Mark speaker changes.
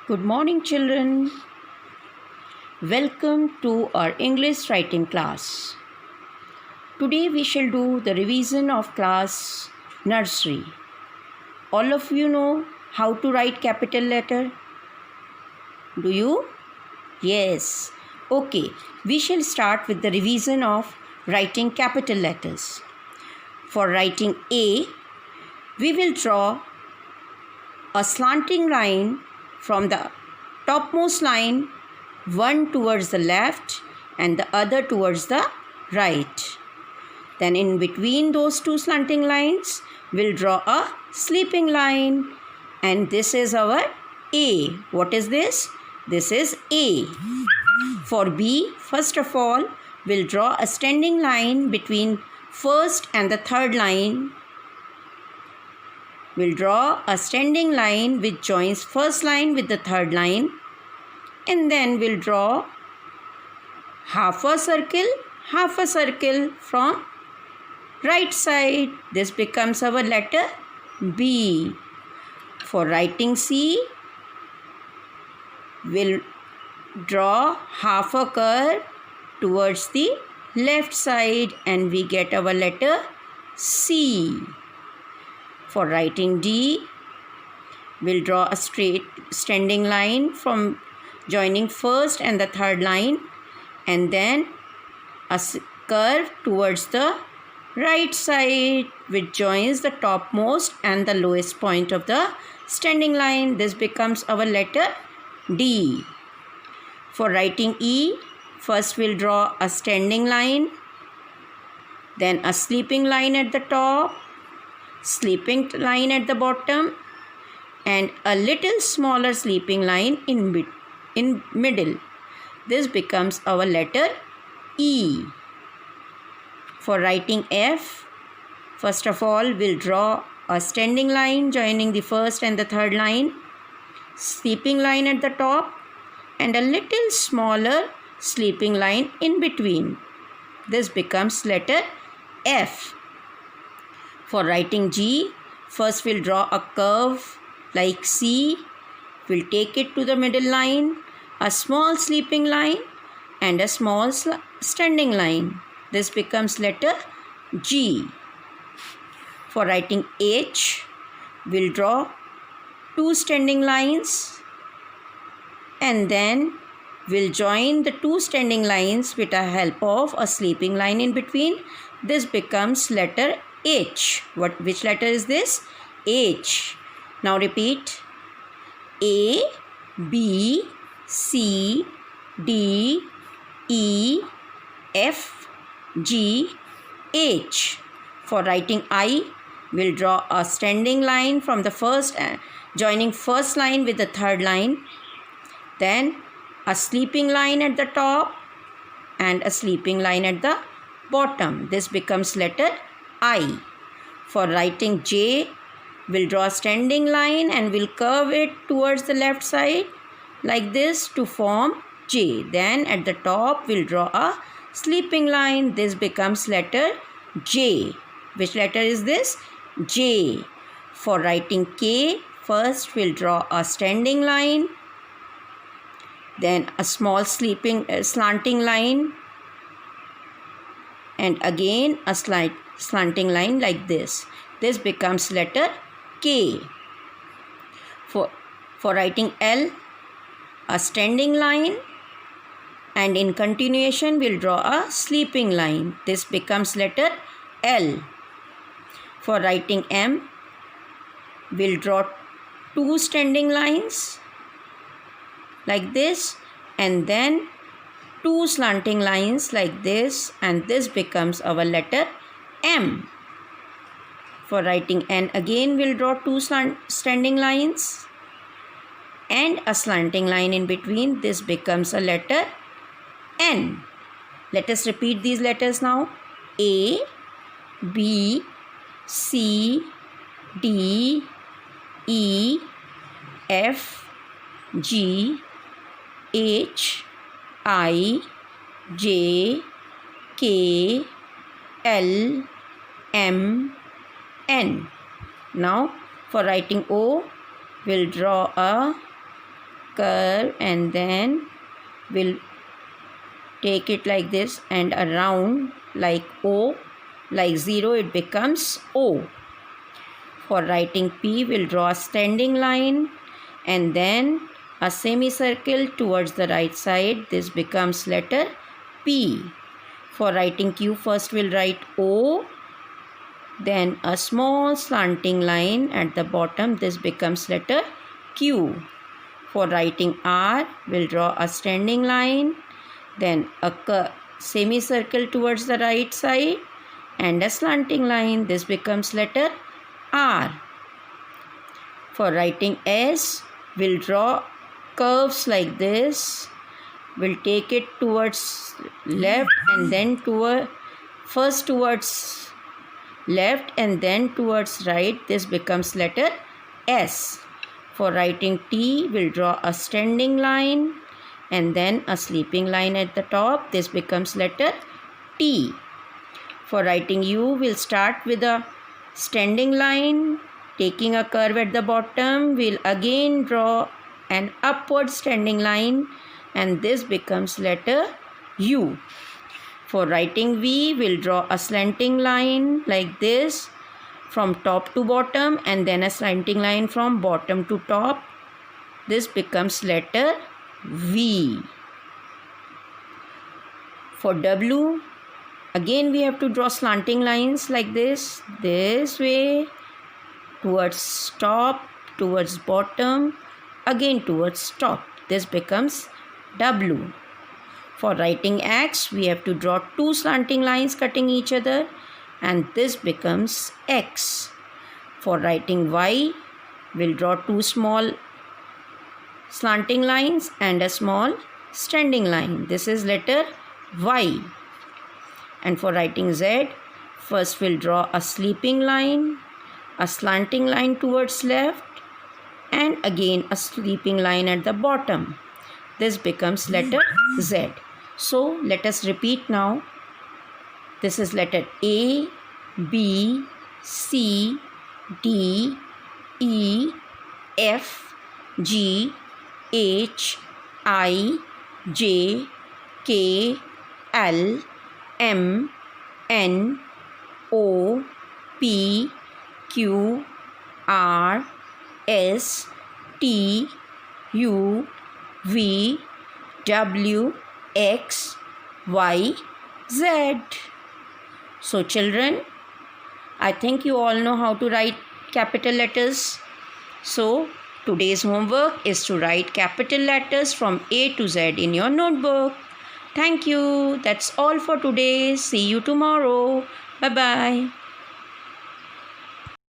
Speaker 1: Good morning, children. Welcome to our English writing class. Today we shall do the revision of class nursery. All of you know how to write capital letter? Do you? Yes. Okay, we shall start with the revision of writing capital letters. For writing A, we will draw a slanting line from the topmost line, one towards the left and the other towards the right. Then in between those two slanting lines, we'll draw a sleeping line, and this is our A. What is this? This is A. For B, first of all, we'll draw a standing line between first and the third line. We'll draw a standing line which joins first line with the third line, and then we'll draw half a circle from right side. This becomes our letter B. For writing C, we'll draw half a curve towards the left side and we get our letter C. For writing D, we'll draw a straight standing line from joining first and the third line, and then a curve towards the right side which joins the topmost and the lowest point of the standing line. This becomes our letter D. For writing E, first we'll draw a standing line, then a sleeping line at the top, sleeping line at the bottom, and a little smaller sleeping line in middle. This becomes our letter E. For writing F, first of all we'll draw a standing line joining the first and the third line, sleeping line at the top, and a little smaller sleeping line in between. This becomes letter F. For writing G, first we'll draw a curve like C. We'll take it to the middle line, a small sleeping line and a small standing line. This becomes letter G. For writing H, we'll draw two standing lines and then we'll join the two standing lines with the help of a sleeping line in between. This becomes letter H. Which letter is this? H. Now repeat. A, B, C, D, E, F, G, H. For writing I, we'll draw a standing line from the first, joining first line with the third line, then a sleeping line at the top and a sleeping line at the bottom. This becomes letter I. For writing J, we'll draw a standing line and we'll curve it towards the left side like this to form J. Then at the top, we'll draw a sleeping line. This becomes letter J. Which letter is this? J. For writing K, first we'll draw a standing line, then a small slanting line, and again a slanting line like this. This becomes letter K. For writing L, a standing line, and in continuation we'll draw a sleeping line. This becomes letter L. For writing M, we'll draw two standing lines like this and then two slanting lines like this, and this becomes our letter M. For writing N, again we'll draw two standing lines and a slanting line in between. This becomes a letter N. Let us repeat these letters now. A, B, C, D, E, F, G, H, I, J, K, L, M, N. Now for writing O, we'll draw a curve, and then we'll take it like this, and around like O, like 0, it becomes O. For writing P, we'll draw a standing line and then a semicircle towards the right side. This becomes letter P. For writing Q, first we'll write O, then a small slanting line at the bottom. This becomes letter Q. For writing R, we'll draw a standing line, then a semicircle towards the right side and a slanting line. This becomes letter R. For writing S, we'll draw curves like this. We'll take it towards left and then first towards left and then towards right. This becomes letter S. For writing T, we'll draw a standing line and then a sleeping line at the top. This becomes letter T. For writing U, we'll start with a standing line, taking a curve at the bottom. We'll again draw an upward standing line, and this becomes letter U. For writing V, we'll draw a slanting line like this from top to bottom, and then a slanting line from bottom to top. This becomes letter V. For W, again we have to draw slanting lines like this way, towards top, towards bottom, again towards top. This becomes W. For writing X, we have to draw two slanting lines cutting each other, and this becomes X. For writing Y, we'll draw two small slanting lines and a small standing line. This is letter Y. And for writing Z, first we'll draw a sleeping line, a slanting line towards left, and again a sleeping line at the bottom. This becomes letter Z. So let us repeat now. This is letter A, B, C, D, E, F, G, H, I, J, K, L, M, N, O, P, Q, R, S, T, U, V, W, X, Y, Z. So children, I think you all know how to write capital letters. So today's homework is to write capital letters from A to Z in your notebook. Thank you. That's all for today. See you tomorrow. Bye-bye.